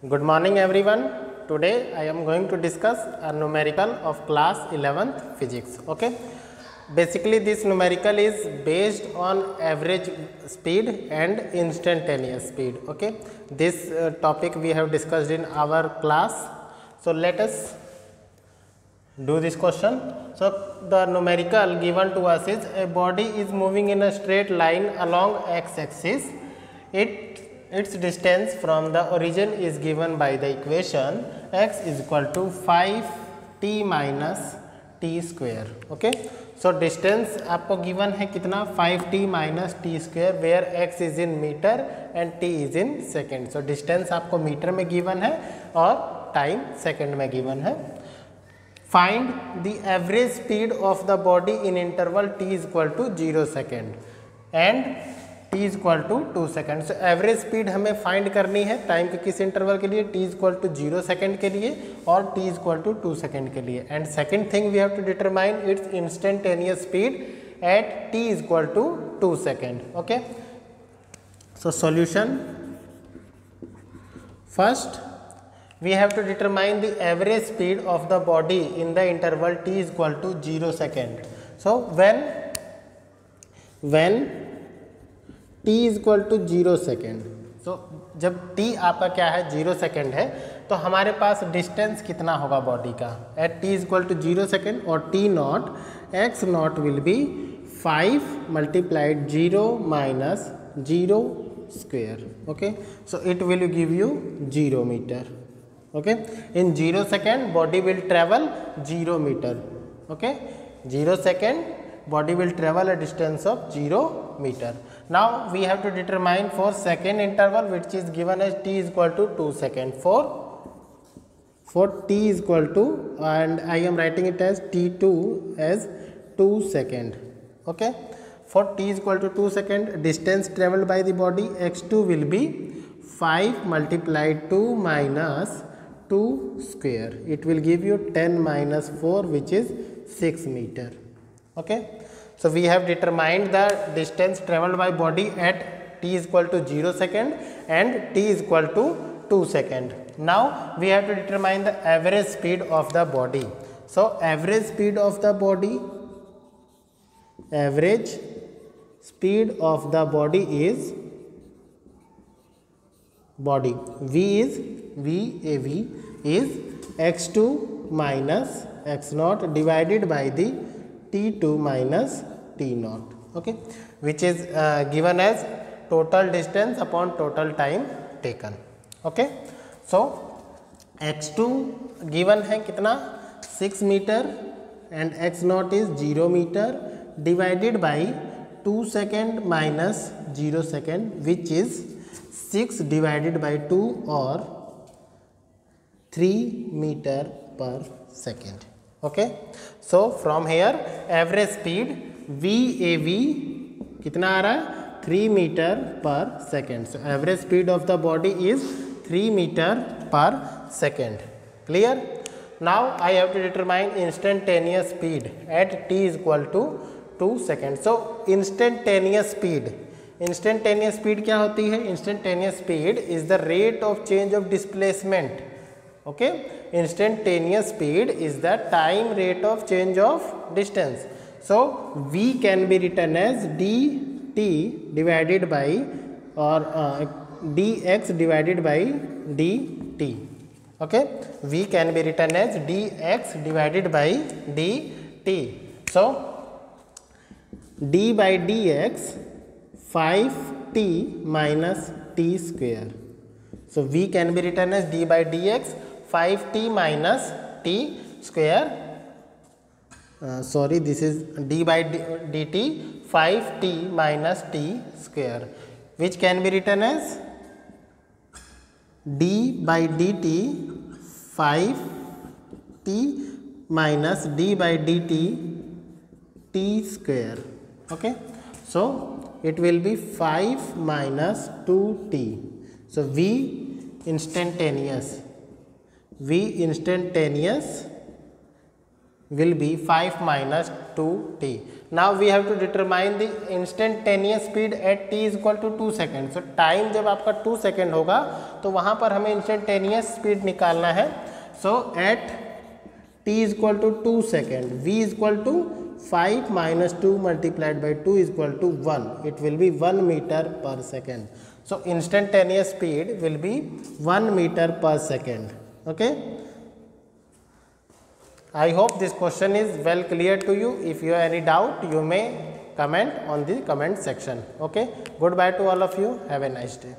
Good morning everyone. Today I am going to discuss a numerical of class 11th physics. Okay. Basically this numerical is based on average speed and instantaneous speed. Okay. This topic we have discussed in our class. So let us do this question. So the numerical given to us is a body is moving in a straight line along x-axis. Its distance from the origin is given by the equation x is equal to 5t minus t square. Okay. So distance आपको given है कितना 5t minus t square where x is in meter and t is in second. So distance आपको metre में given है और time second में given है. Find the average speed of the body in interval t is equal to 0 second and t is equal to 2 second. So average speed हमें find करनी है time के किस इंटरवल के लिए, t is equal to 0 second के लिए और t is equal to 2 second के लिए. And second thing we have to determine its instantaneous speed at t is equal to 2 second. Okay. So solution first we have to determine the average speed of the body in the interval t is equal to 0 second. So when t is equal to 0 second, so जब t आपका क्या है 0 second है तो हमारे पास distance कितना होगा body का at t is equal to 0 second और t not x not will be 5 multiplied 0 minus 0 square. Okay. So it will give you 0 metre. Okay, in 0 second body will travel 0 meter. Okay, 0 second body will travel a distance of 0 meter. Now we have to determine for second interval which is given as t is equal to 2 second. For t is equal to, and I am writing it as t2 as 2 second. Okay, for t is equal to 2 second, distance traveled by the body x2 will be 5 multiplied 2 minus 2 square. It will give you 10 minus 4 which is 6 meter. Okay. So we have determined the distance traveled by body at t is equal to 0 second and t is equal to 2 second. Now we have to determine the average speed of the body. So average speed of the body is VAV is x2 minus x naught divided by the t2 minus t naught. Okay, which is given as total distance upon total time taken. Okay. So x2 given है कितना 6 meter and x naught is 0 meter divided by 2 second minus 0 second which is 6 divided by 2 or 3 meter per second. Okay. So from here average speed VAV कितना आ रहा है 3 meter per second. So average speed of the body is 3 meter per second. Clear? Now I have to determine instantaneous speed at t is equal to 2 seconds. So instantaneous speed क्या होती है? Instantaneous speed is the rate of change of displacement. Okay, instantaneous speed is the time rate of change of distance. So v can be written as dt divided by or dx divided by dt. Okay, v can be written as dx divided by dt. So d by dx 5t minus t square. So v can be written as d by dx 5t minus t square. Sorry, this is d by dt 5t minus t square, which can be written as d by dt 5t minus d by dt t square. Okay. So it will be 5 minus 2t. So v instantaneous will be 5 minus 2t. Now we have to determine the instantaneous speed at t is equal to 2 second. So time जब आपका 2 second होगा तो वहाँ पर हमें instantaneous speed निकालना है. So at t is equal to 2 second, v is equal to 5 minus 2 multiplied by 2 is equal to 1. It will be 1 meter per second. So instantaneous speed will be 1 meter per second. Okay. I hope this question is well clear to you. If you have any doubt, you may comment on the comment section. Okay. Goodbye to all of you. Have a nice day.